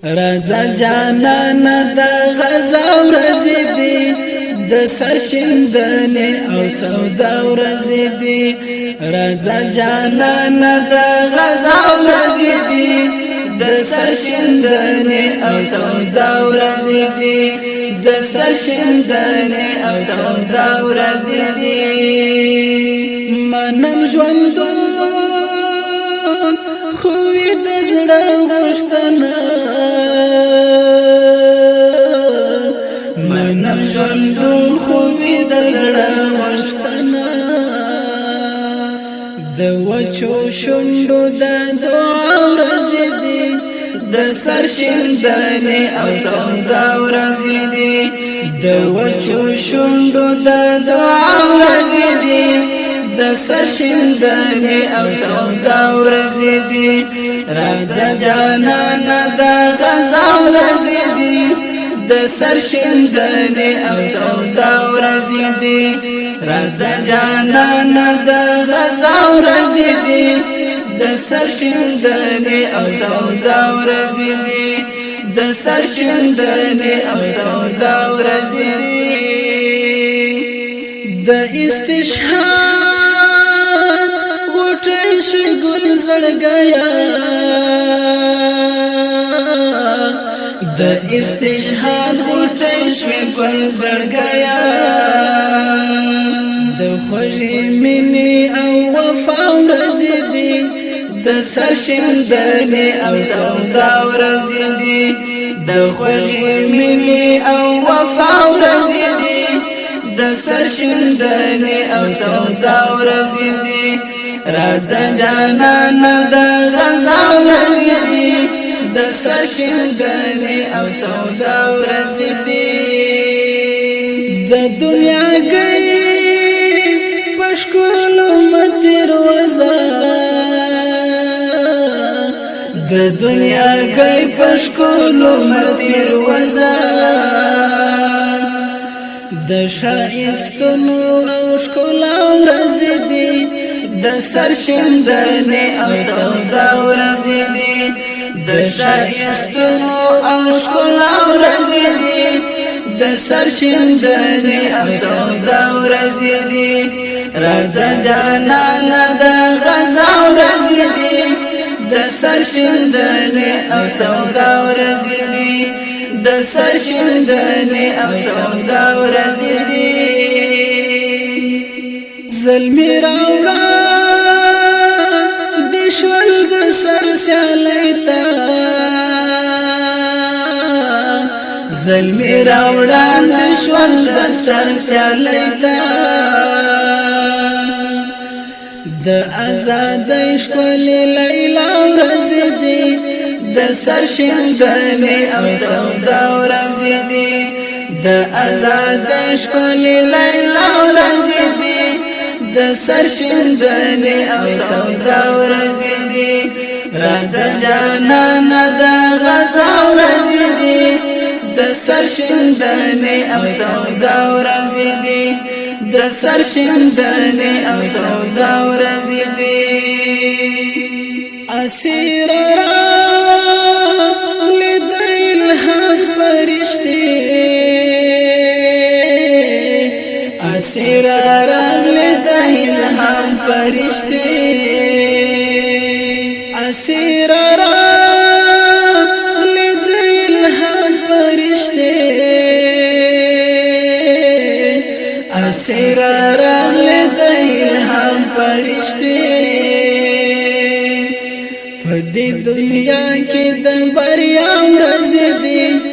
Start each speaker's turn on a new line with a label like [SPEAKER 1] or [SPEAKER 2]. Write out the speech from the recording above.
[SPEAKER 1] رازا جانان د غزا ورځې دي د سرشندنې او سودا ورځې دي رازا جانان د غزا ورځې دي د سرشندنې او سودا ورځې دي د سرشندنې او سودا ورځې دي منم ژوندون خو د زړه غوښتنه منم ژوندون خو د زړه غوښتنه د وچو شونډو د دعا ورځې دي د سرشندنې او سودا ورځې دي د وچو شونډو د دعا ورځې دي د سرشندنې او سودا ورځې دي رازا جانان د غزا ورځې دي د سرشندنې او سودا ورځې دي رازا جانان د غزا ورځې دي د سرشندنې او سودا ورځې دي د سرشندنې او سودا ورځې دي د استشهاد غوټۍ شوی ګل زړګیا د استشهاد غوټۍ شوی ګل زړګیا د خوږې مینې او وفا ورځې دي د سرشندنې او سودا ورځې دي د خوږې مینې او وفا ورځې دي د سرشندنې او سودا ورځې دي رازا جانان د غزا ورځې دي د سرشندنې او سودا ورځې دي د دنیا گئی پښکولو متیر وزا د دنیا گئی پښکولو متیر وزا د شایستونو او ښکلا ورځې دي د سرشندنې او سودا ورځې دي د شایستونو او ښکلا ورځې دي د سرشندنې او سودا ورځې دي رازا جانان د غزا ورځې دي د سرشندنې او سودا ورځې دي د سرشندنې او سودا ورځې دي زلمی راوړه د شول د سر سیالۍ ته زلمی راوړه د شول د سر سیالۍ ته د آزادۍ ښکلې لیلا ورځې دي د سرشندنې او سودا ورځې دي د آزادۍ ښکلې لیلا ورځې دي د سرشندنې او سودا ورځې دي رازا جانان د غزا ورځې دي د سرشندنې او سودا ورځې دي د سرشندنې او سودا ورځې دي اسیر را لید الهام فرشتي اسیر را لید الهام فرشتي اسیر را لید الهام فرشتي اسیر را لید الهام فرشتي په دې دنیا کې د بریا ورځې دي